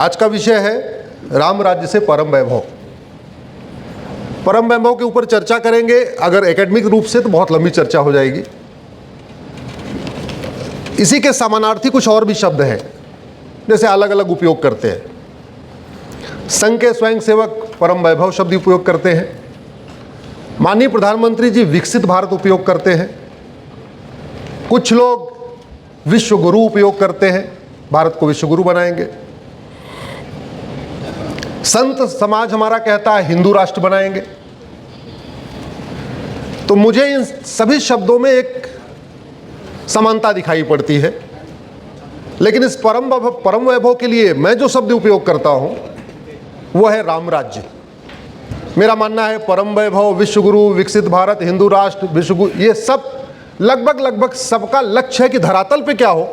आज का विषय है राम राज्य से परम वैभव। परम वैभव के ऊपर चर्चा करेंगे। अगर एकेडमिक रूप से तो बहुत लंबी चर्चा हो जाएगी। इसी के समानार्थी कुछ और भी शब्द हैं, जैसे अलग अलग उपयोग करते हैं। संघ के स्वयं सेवक परम वैभव शब्द उपयोग करते हैं। माननीय प्रधानमंत्री जी विकसित भारत उपयोग करते हैं। कुछ लोग विश्व गुरु उपयोग करते हैं, भारत को विश्व गुरु बनाएंगे। संत समाज हमारा कहता है हिंदू राष्ट्र बनाएंगे। तो मुझे इन सभी शब्दों में एक समानता दिखाई पड़ती है, लेकिन इस परम वैभव के लिए मैं जो शब्द उपयोग करता हूं वो है राम राज्य। मेरा मानना है परम वैभव, विश्व गुरु, विकसित भारत, हिंदू राष्ट्र, विश्व गुरु, ये सब लगभग सबका लक्ष्य है कि धरातल पे क्या हो,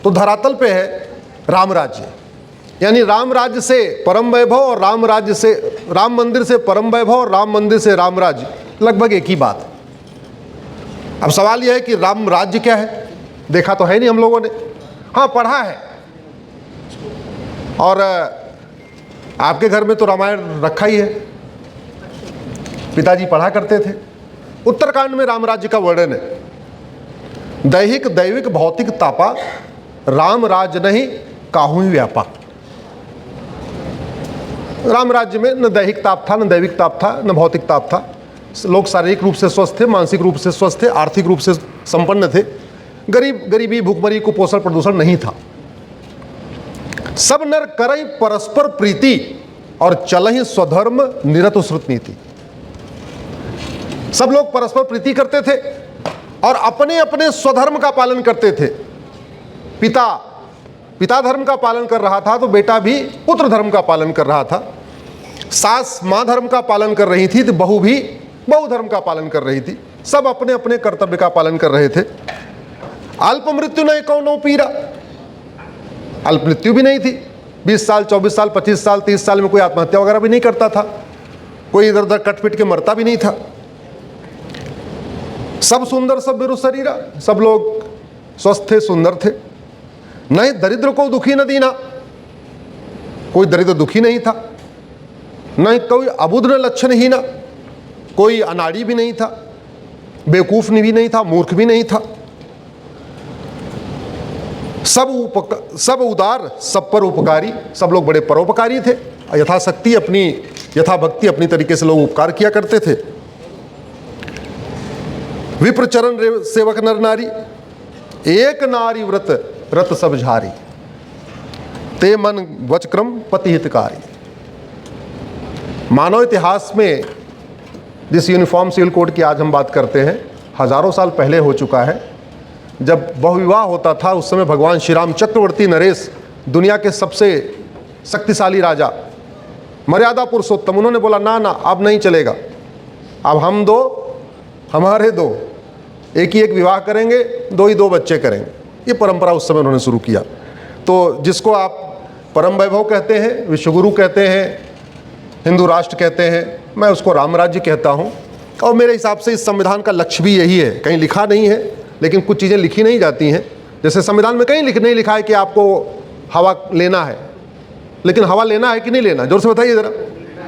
तो धरातल पे है राम राज्य। यानी राम राज्य से परम वैभव और राम राज्य से राम मंदिर से परम वैभव और राम मंदिर से राम राज्य लगभग एक ही बात। अब सवाल यह है कि राम राज्य क्या है? देखा तो है नहीं हम लोगों ने, हाँ पढ़ा है। और आपके घर में तो रामायण रखा ही है, पिताजी पढ़ा करते थे। उत्तरकांड में राम राज्य का वर्णन है। दैहिक दैविक भौतिक तापा, राम राज्य नहीं काहू ही व्यापा। राम राज्य में न दैहिक ताप था, न दैविक ताप था, न भौतिक ताप था। लोग शारीरिक रूप से स्वस्थ थे, मानसिक रूप से स्वस्थ थे, आर्थिक रूप से संपन्न थे। गरीबी भूखमरी कुपोषण प्रदूषण नहीं था। सब नर करई परस्पर प्रीति और चलहि स्वधर्म निरत श्रुत नीति। सब लोग परस्पर प्रीति करते थे और अपने अपने स्वधर्म का पालन करते थे। पिता धर्म का पालन कर रहा था तो बेटा भी पुत्र धर्म का पालन कर रहा था। सास मां धर्म का पालन कर रही थी तो बहू भी बहु धर्म का पालन कर रही थी। सब अपने अपने कर्तव्य का पालन कर रहे थे। अल्प मृत्यु नहीं कौनो पीरा, अल्प मृत्यु भी नहीं थी। 20 साल 24 साल 25 साल 30 साल में कोई आत्महत्या वगैरह भी नहीं करता था, कोई इधर उधर कटपिट के मरता भी नहीं था। सब सुंदर सब बिरु शरीरा, सब लोग स्वस्थ थे, सुंदर थे। नहीं दरिद्र को दुखी न दीना, कोई दरिद्र दुखी नहीं था। नहीं कोई अबुद्ध न लक्षण ही ना, कोई अनाड़ी भी नहीं था, बेवकूफ भी नहीं था, मूर्ख भी नहीं था। सब उदार, सब पर उपकारी, सब लोग बड़े परोपकारी थे। यथाशक्ति अपनी यथाभक्ति अपनी तरीके से लोग उपकार किया करते थे। विप्र चरण सेवक नर नारी, एक नारी व्रत सब झारी, ते मन वचक्रम पति हितकारी। मानव इतिहास में जिस यूनिफॉर्म सिविल कोड की आज हम बात करते हैं, हजारों साल पहले हो चुका है। जब बहुविवाह होता था उस समय भगवान श्री राम चक्रवर्ती नरेश, दुनिया के सबसे शक्तिशाली राजा, मर्यादा पुरुषोत्तम, उन्होंने बोला ना ना अब नहीं चलेगा, अब हम दो हमारे दो, एक ही एक विवाह करेंगे, दो ही दो बच्चे करेंगे। ये परंपरा उस समय उन्होंने शुरू किया। तो जिसको आप परम वैभव कहते हैं, विश्वगुरु कहते हैं, हिंदू राष्ट्र कहते हैं, मैं उसको राम राज्य कहता हूँ। और मेरे हिसाब से इस संविधान का लक्ष्य भी यही है। कहीं लिखा नहीं है, लेकिन कुछ चीज़ें लिखी नहीं जाती हैं। जैसे संविधान में कहीं नहीं लिखा है कि आपको हवा लेना है, लेकिन हवा लेना है कि नहीं लेना, जोर से बताइए ज़रा।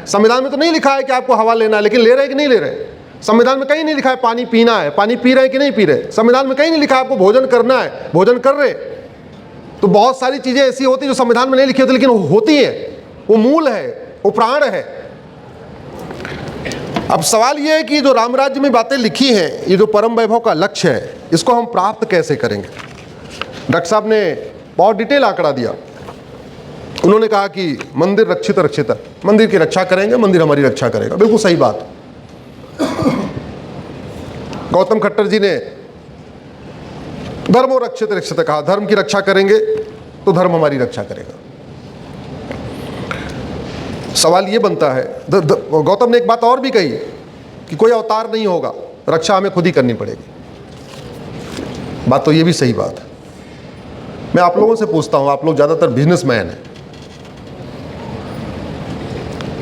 संविधान में तो नहीं लिखा है कि आपको हवा लेना है, लेकिन ले रहे हैं कि नहीं ले रहे। संविधान में कहीं नहीं लिखा है पानी पीना है, पानी पी रहे हैं कि नहीं पी रहे। संविधान में कहीं नहीं लिखा है आपको भोजन करना है, भोजन कर रहे। तो बहुत सारी चीज़ें ऐसी होती जो संविधान में नहीं लिखी होती, लेकिन होती हैं। वो मूल है, वो प्राण है। अब सवाल ये है कि जो राम राज्य में बातें लिखी हैं, ये जो परम वैभव का लक्ष्य है, इसको हम प्राप्त कैसे करेंगे? डॉक्टर साहब ने बहुत डिटेल आंकड़ा दिया। उन्होंने कहा कि मंदिर रक्षित रक्षित, मंदिर की रक्षा करेंगे, मंदिर हमारी रक्षा करेगा। बिल्कुल सही बात। गौतम खट्टर जी ने धर्मो रक्षित रक्षित कहा, धर्म की रक्षा करेंगे तो धर्म हमारी रक्षा करेगा। सवाल ये बनता है, गौतम ने एक बात और भी कही कि कोई अवतार नहीं होगा, रक्षा हमें खुद ही करनी पड़ेगी। बात तो ये भी सही बात है। मैं आप लोगों से पूछता हूं, आप लोग ज़्यादातर बिजनेसमैन हैं।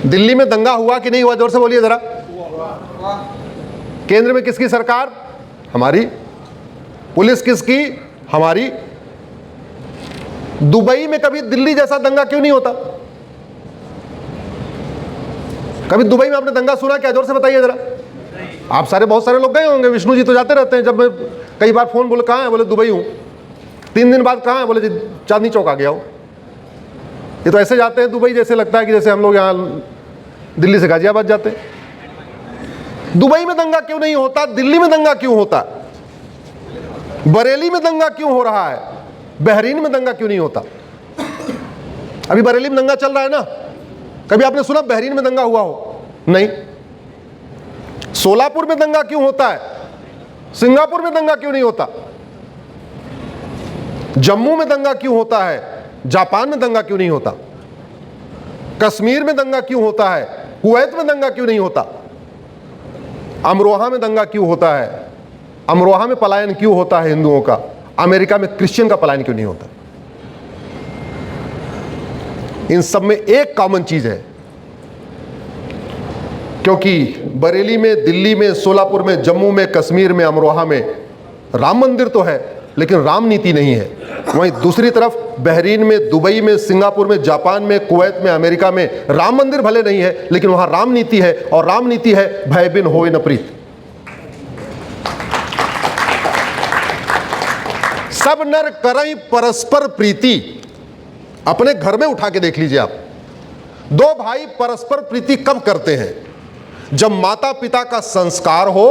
दिल्ली में दंगा हुआ कि नहीं हुआ? जोर से बोलिए ज़रा। केंद्र में किसकी सरकार? हमारी। पुलिस किसकी? हमारी। दुबई में कभी दिल्ली जैसा दंगा क्यों नहीं होता? कभी दुबई में आपने दंगा सुना क्या? जोर से बताइए जरा। आप सारे, बहुत सारे लोग गए होंगे, विष्णु जी तो जाते रहते हैं। जब मैं कई बार फोन, बोले कहाँ है, बोले दुबई हूँ। 3 दिन बाद कहाँ है, बोले जी चांदनी चौक आ गया हूँ। ये तो ऐसे जाते हैं दुबई, जैसे लगता है कि जैसे हम लोग यहाँ दिल्ली से गाजियाबाद जाते हैं। दुबई में दंगा क्यों नहीं होता? दिल्ली में दंगा क्यों होता? बरेली में दंगा क्यों हो रहा है? बहरीन में दंगा क्यों नहीं होता? अभी बरेली में दंगा चल रहा है ना, कभी आपने सुना बहरीन में दंगा हुआ हो? नहीं। सोलापुर में दंगा क्यों होता है? सिंगापुर में दंगा क्यों नहीं होता? जम्मू में दंगा क्यों होता है? जापान में दंगा क्यों नहीं होता? कश्मीर में दंगा क्यों होता है? कुवैत में दंगा क्यों नहीं होता? अमरोहा में दंगा क्यों होता है? अमरोहा में पलायन क्यों होता है हिंदुओं का? अमेरिका में क्रिश्चियन का पलायन क्यों नहीं होता? इन सब में एक कॉमन चीज है, क्योंकि बरेली में, दिल्ली में, सोलापुर में, जम्मू में, कश्मीर में, अमरोहा में राम मंदिर तो है, लेकिन राम नीति नहीं है। वहीं दूसरी तरफ बहरीन में, दुबई में, सिंगापुर में, जापान में, कुवैत में, अमेरिका में राम मंदिर भले नहीं है, लेकिन वहां राम नीति है, और राम नीति है भय बिन होए न प्रीत। सब नर करई परस्पर प्रीति। अपने घर में उठा के देख लीजिए आप, 2 भाई परस्पर प्रीति कब करते हैं? जब माता पिता का संस्कार हो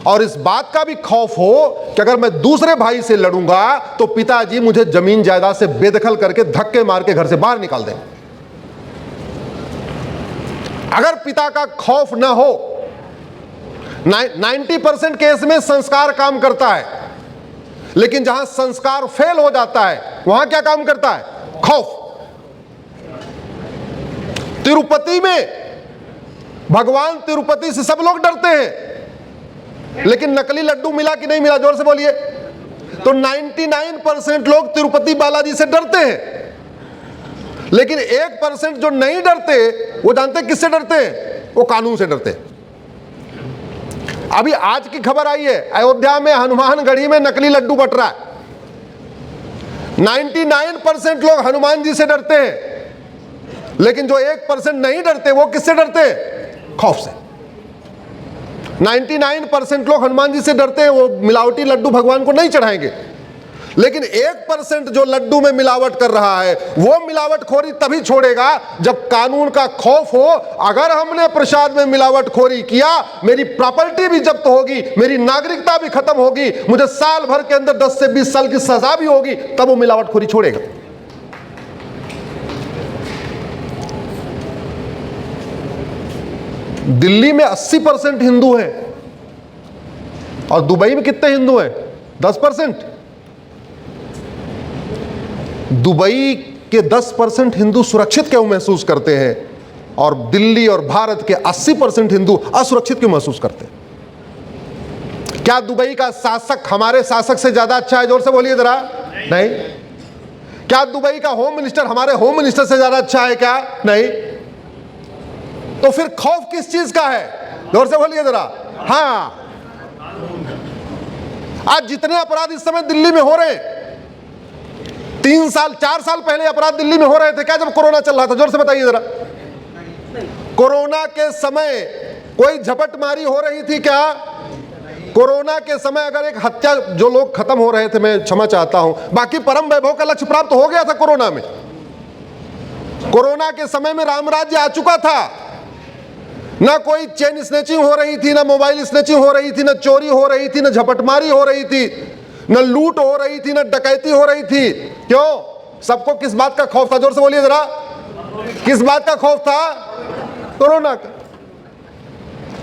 और इस बात का भी खौफ हो कि अगर मैं दूसरे भाई से लड़ूंगा तो पिताजी मुझे जमीन जायदाद से बेदखल करके धक्के मार के घर से बाहर निकाल दें। अगर पिता का खौफ ना हो, 90% केस में संस्कार काम करता है, लेकिन जहां संस्कार फेल हो जाता है वहां क्या काम करता है? खौफ। तिरुपति में भगवान तिरुपति से सब लोग डरते हैं, लेकिन नकली लड्डू मिला कि नहीं मिला? जोर से बोलिए। तो 99% लोग तिरुपति बालाजी से डरते हैं, लेकिन 1% जो नहीं डरते, वो जानते किससे डरते हैं? वो कानून से डरते हैं। अभी आज की खबर आई है, अयोध्या में हनुमानगढ़ी में नकली लड्डू बट रहा है। 99% लोग हनुमान जी से डरते हैं, लेकिन जो 1% नहीं डरते, वो किससे डरते हैं? खौफ से। 99% लोग हनुमान जी से डरते हैं, वो मिलावटी लड्डू भगवान को नहीं चढ़ाएंगे, लेकिन 1% जो लड्डू में मिलावट कर रहा है, वो मिलावटखोरी तभी छोड़ेगा जब कानून का खौफ हो। अगर हमने प्रसाद में मिलावटखोरी किया, मेरी प्रॉपर्टी भी जब्त होगी, मेरी नागरिकता भी खत्म होगी, मुझे साल भर के अंदर 10 से 20 साल की सजा भी होगी, तब वो मिलावटखोरी छोड़ेगा। दिल्ली में 80% हिंदू हैं, और दुबई में कितने हिंदू हैं? 10%। दुबई के 10% हिंदू सुरक्षित क्यों महसूस करते हैं, और दिल्ली और भारत के 80% हिंदू असुरक्षित क्यों महसूस करते हैं? क्या दुबई का शासक हमारे शासक से ज्यादा अच्छा है? जोर से बोलिए जरा। नहीं। क्या दुबई का होम मिनिस्टर हमारे होम मिनिस्टर से ज्यादा अच्छा है? क्या? नहीं। तो फिर खौफ किस चीज का है? जोर से बोलिए जरा। हाँ, आज जितने अपराध इस समय दिल्ली में हो रहे हैं, 3 साल 4 साल पहले अपराध दिल्ली में हो रहे थे क्या, जब कोरोना चल रहा था? जोर से बताइए जरा। कोरोना के समय कोई झपटमारी हो रही थी क्या? कोरोना के समय अगर एक हत्या, जो लोग खत्म हो रहे थे, मैं क्षमा चाहता हूं, बाकी परम वैभव का लक्ष्य प्राप्त हो गया था कोरोना में। कोरोना के समय में राम राज्य आ चुका था। ना कोई चेन स्नैचिंग हो रही थी, ना मोबाइल स्नैचिंग हो रही थी, ना चोरी हो रही थी, ना झपटमारी हो रही थी, न लूट हो रही थी, न डकैती हो रही थी। क्यों? सबको किस बात का खौफ था? जोर से बोलिए जरा। किस बात का खौफ था? कोरोना का।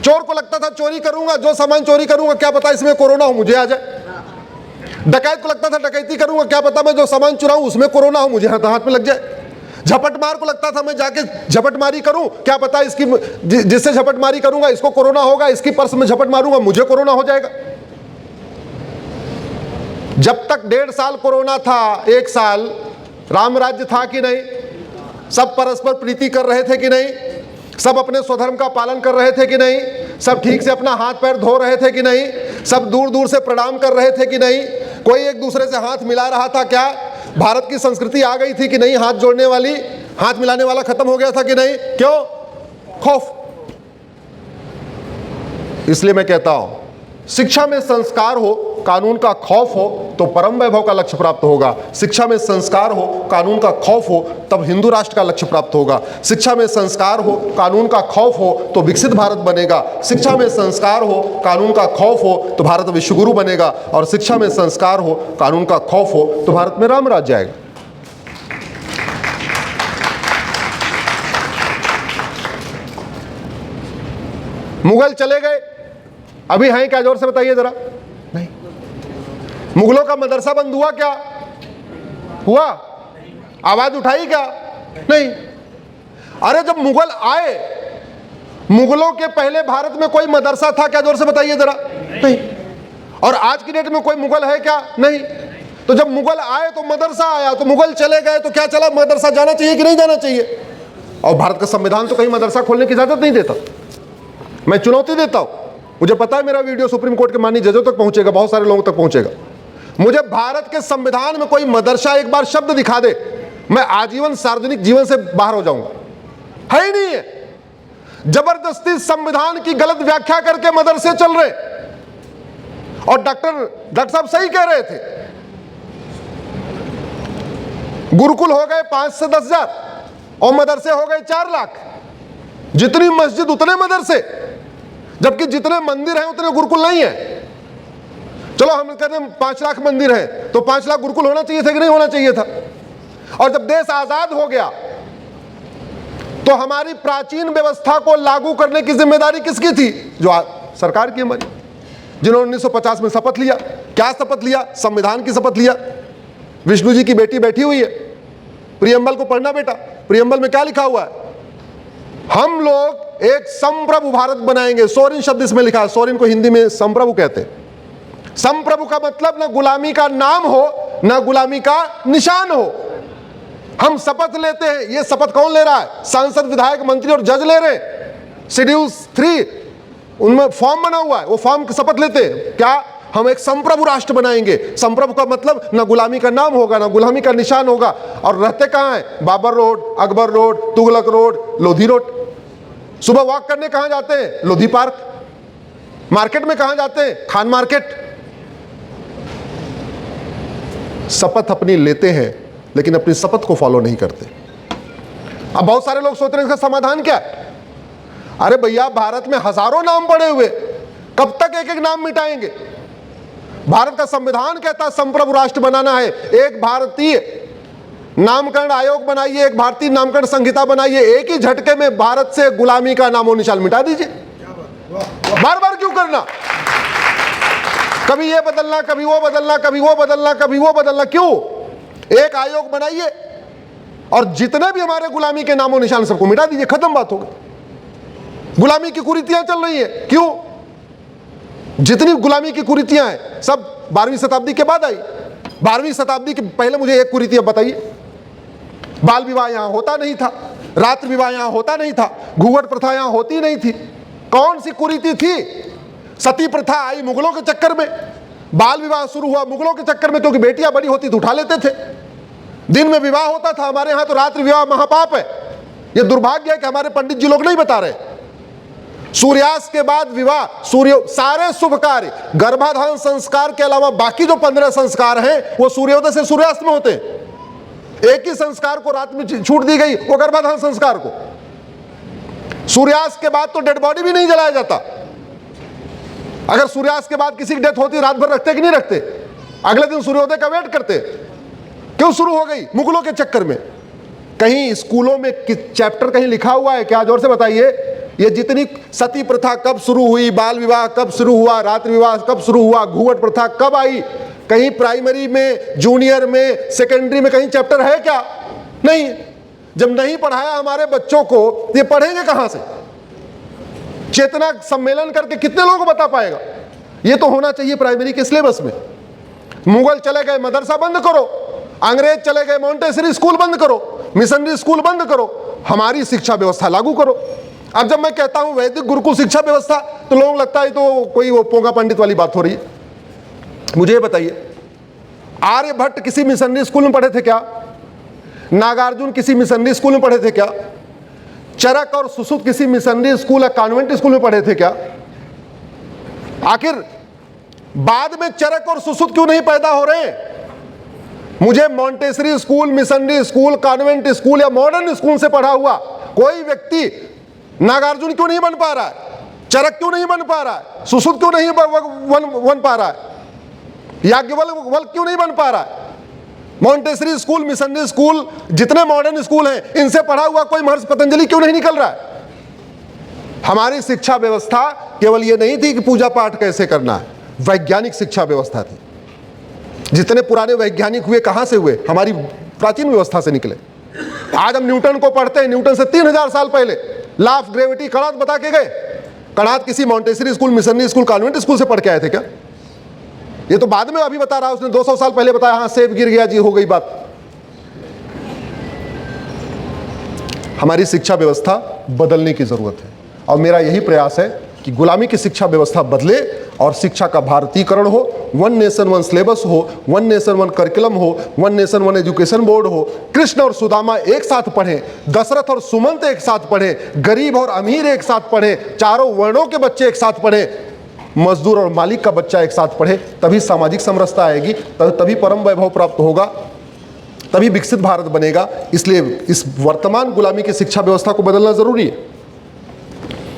चोर को लगता था चोरी करूंगा, जो सामान चोरी करूंगा क्या पता इसमें कोरोना हो, मुझे आ जाए। डकैत को लगता था डकैती करूंगा, क्या पता मैं जो सामान चुराऊं उसमें कोरोना हो, मुझे हाथ में लग जाए। झपटमार को लगता था मैं जाके झपटमारी करूं, क्या पता इसकी, जिससे झपटमारी करूंगा इसको कोरोना होगा, इसकी पर्स में झपट मारूंगा मुझे कोरोना हो जाएगा। जब तक 1.5 साल कोरोना था, 1 साल राम राज्य था कि नहीं? सब परस्पर प्रीति कर रहे थे कि नहीं? सब अपने स्वधर्म का पालन कर रहे थे कि नहीं? सब ठीक से अपना हाथ पैर धो रहे थे कि नहीं? सब दूर दूर से प्रणाम कर रहे थे कि नहीं? कोई एक दूसरे से हाथ मिला रहा था क्या? भारत की संस्कृति आ गई थी कि नहीं हाथ जोड़ने वाली? हाथ मिलाने वाला खत्म हो गया था कि नहीं? क्यों? खौफ। इसलिए मैं कहता हूं, शिक्षा में संस्कार हो, कानून का खौफ हो तो परम वैभव का लक्ष्य प्राप्त होगा। शिक्षा में संस्कार हो, कानून का खौफ हो तब हिंदू राष्ट्र का लक्ष्य प्राप्त होगा। शिक्षा में संस्कार हो, कानून का खौफ हो तो विकसित भारत बनेगा। शिक्षा में संस्कार हो, कानून का खौफ हो तो भारत विश्वगुरु बनेगा। और शिक्षा में संस्कार हो, कानून का खौफ हो तो भारत में राम राज्य आएगा। मुगल चले गए, अभी हैं क्या? जोर से बताइए जरा। नहीं। मुगलों का मदरसा बंद हुआ क्या? हुआ? आवाज उठाई क्या? नहीं। अरे जब मुगल आए, मुगलों के पहले भारत में कोई मदरसा था क्या? जोर से बताइए जरा। नहीं। और आज की डेट में कोई मुगल है क्या? नहीं। तो जब मुगल आए तो मदरसा आया, तो मुगल चले गए तो क्या चला? मदरसा जाना चाहिए कि नहीं जाना चाहिए? और भारत का संविधान तो कहीं मदरसा खोलने की इजाजत नहीं देता। मैं चुनौती देता हूं, मुझे पता है मेरा वीडियो सुप्रीम कोर्ट के माननीय जजों तक पहुंचेगा, बहुत सारे लोगों तक पहुंचेगा। मुझे भारत के संविधान में कोई मदरसा एक बार शब्द दिखा दे, मैं आजीवन सार्वजनिक जीवन से बाहर हो जाऊंगा। है ही नहीं है। जबरदस्ती संविधान की गलत व्याख्या करके मदरसे चल रहे। और डॉक्टर साहब सही कह रहे थे, गुरुकुल हो गए 5 से 10 हजार और मदरसे हो गए 4 लाख। जितनी मस्जिद उतने मदरसे, जबकि जितने मंदिर हैं उतने गुरुकुल नहीं है। चलो हम कहते हैं 5 लाख मंदिर है तो 5 लाख गुरुकुल होना चाहिए था कि नहीं होना चाहिए था? और जब देश आजाद हो गया तो हमारी प्राचीन व्यवस्था को लागू करने की जिम्मेदारी किसकी थी? जो सरकार की हमारी, जिन्होंने 1950 में शपथ लिया। क्या शपथ लिया? संविधान की शपथ लिया। विष्णु जी की बेटी बैठी हुई है, प्रियम्बल को पढ़ना बेटा। प्रियम्बल में क्या लिखा हुआ है? हम लोग एक संप्रभु भारत बनाएंगे। सोरिन शब्द इसमें लिखा है, सोरिन को हिंदी में संप्रभु कहते हैं। संप्रभु का मतलब ना गुलामी का नाम हो ना गुलामी का निशान हो। हम शपथ लेते हैं। ये शपथ कौन ले रहा है? सांसद, विधायक, मंत्री और जज ले रहे हैं। शेड्यूल 3 उनमें फॉर्म बना हुआ है, वो फॉर्म की शपथ लेते हैं। क्या? हम एक संप्रभु राष्ट्र बनाएंगे। संप्रभु का मतलब ना गुलामी का नाम होगा ना गुलामी का निशान होगा। और रहते कहां हैं? Babar road, Akbar road, Tughlaq road, Lodhi road. सुबह वॉक करने कहां जाते हैं? लोधी पार्क। मार्केट में कहां जाते हैं? खान मार्केट। शपथ अपनी लेते हैं लेकिन अपनी शपथ को फॉलो नहीं करते। अब बहुत सारे लोग सोच रहे हैं इसका समाधान क्या है? अरे भैया, भारत में हजारों नाम पड़े हुए, कब तक एक एक नाम मिटाएंगे? भारत का संविधान कहता है संप्रभु राष्ट्र बनाना है। एक भारतीय नामकरण आयोग बनाइए, एक भारतीय नामकरण संहिता बनाइए, एक ही झटके में भारत से गुलामी का नामो निशान मिटा दीजिए। बार बार क्यों करना? कभी ये बदलना, कभी वो बदलना, कभी वो बदलना, कभी वो बदलना, क्यों? एक आयोग बनाइए और जितने भी हमारे गुलामी के नामो निशान सबको मिटा दीजिए, खत्म बात हो गई। गुलामी की कुरीतियां चल रही है, क्यों? जितनी गुलामी की कुरीतियां हैं सब 12वीं शताब्दी के बाद आई। 12वीं शताब्दी के पहले मुझे एक कुरीति बताइए। बाल विवाह यहां होता नहीं था, रात्र विवाह यहां होता नहीं था, घूंघट प्रथा यहां होती नहीं थी। कौन सी कुरीति थी? सती प्रथा आई मुगलों के चक्कर में। बाल विवाह शुरू हुआ मुगलों के चक्कर में, क्योंकि बेटियां बड़ी होती तो उठा लेते थे। दिन में विवाह होता था, हमारे यहां तो रात्रि विवाह महापाप है। यह दुर्भाग्य है कि हमारे पंडित जी लोग नहीं बता रहे। सूर्यास्त के बाद विवाह, सारे शुभ कार्य, गर्भाधान संस्कार के अलावा बाकी जो 15 संस्कार हैं वो सूर्योदय से सूर्यास्त में होते हैं। एक ही संस्कार को रात में छूट दी गई, वो गर्भाधान संस्कार को। सूर्यास्त के बाद तो डेड बॉडी भी नहीं जलाया जाता। अगर सूर्यास्त के बाद किसी की डेथ होती, रात भर रखते कि नहीं रखते? अगले दिन सूर्योदय का वेट करते। क्यों शुरू हो गई? मुगलों के चक्कर में। कहीं स्कूलों में चैप्टर कहीं लिखा हुआ है क्या? जोर से बताइए। ये जितनी सती प्रथा कब शुरू हुई, बाल विवाह कब शुरू हुआ, रात्रि विवाह कब शुरू हुआ, घूंघट प्रथा कब आई, कहीं प्राइमरी में, जूनियर में, सेकेंडरी में कहीं चैप्टर है क्या? नहीं। जब नहीं पढ़ाया हमारे बच्चों को, ये पढ़ेंगे कहां से? चेतना सम्मेलन करके कितने लोगों को बता पाएगा? ये तो होना चाहिए प्राइमरी के सिलेबस में। मुगल चले गए, मदरसा बंद करो। अंग्रेज चले गए, मॉन्टेसरी स्कूल बंद करो, मिशनरी स्कूल बंद करो, हमारी शिक्षा व्यवस्था लागू करो। अब जब मैं कहता हूं वैदिक गुरुकुल शिक्षा व्यवस्था, तो लोगों को लगता है तो कोई वो पोंगा पंडित वाली बात हो रही है। मुझे ये बताइए, आर्यभट्ट किसी मिशनरी स्कूल में पढ़े थे क्या? नागार्जुन किसी मिशनरी स्कूल में पढ़े थे क्या? चरक और सुश्रुत किसी मिशनरी स्कूल या कॉन्वेंट स्कूल में पढ़े थे क्या? आखिर बाद में चरक और सुश्रुत क्यों नहीं पैदा हो रहे? मुझे Montessori school, missionary school, convent school या मॉडर्न स्कूल से पढ़ा हुआ कोई व्यक्ति नागार्जुन क्यों नहीं बन पा रहा है? चरक क्यों नहीं बन पा रहा है? सुश्रुत क्यों नहीं बन पा रहा है? याज्ञवल्क्य क्यों नहीं बन पा रहा है? मॉन्टेसरी स्कूल, मिशनरी स्कूल, जितने मॉडर्न स्कूल हैं, इनसे पढ़ा हुआ कोई महर्षि पतंजलि क्यों नहीं निकल रहा है? हमारी शिक्षा व्यवस्था केवल ये नहीं थी कि पूजा पाठ कैसे करना है, वैज्ञानिक शिक्षा व्यवस्था थी। जितने पुराने वैज्ञानिक हुए कहां से हुए? हमारी प्राचीन व्यवस्था से निकले। आज हम न्यूटन को पढ़ते हैं, न्यूटन से 3000 साल पहले लॉ ऑफ ग्रेविटी कणाद बता के गए। कणाद किसी Montessori school, missionary school, convent school से पढ़ के आए थे क्या? ये तो बाद में अभी बता रहा है, उसने 200 साल पहले बताया, हाँ सेब गिर गया जी, हो गई बात। हमारी शिक्षा व्यवस्था बदलने की जरूरत है और मेरा यही प्रयास है कि गुलामी की शिक्षा व्यवस्था बदले और शिक्षा का भारतीयकरण हो, वन नेशन वन सिलेबस हो, वन नेशन वन करिकुलम हो, one nation one education board हो। कृष्ण और सुदामा एक साथ पढ़ें, दशरथ और सुमंत एक साथ पढ़ें, गरीब और अमीर एक साथ पढ़ें, चारों वर्णों के बच्चे एक साथ पढ़ें, मजदूर और मालिक का बच्चा एक साथ पढ़े, तभी सामाजिक समरसता आएगी, तभी परम वैभव प्राप्त होगा, तभी विकसित भारत बनेगा। इसलिए इस वर्तमान गुलामी की शिक्षा व्यवस्था को बदलना जरूरी है।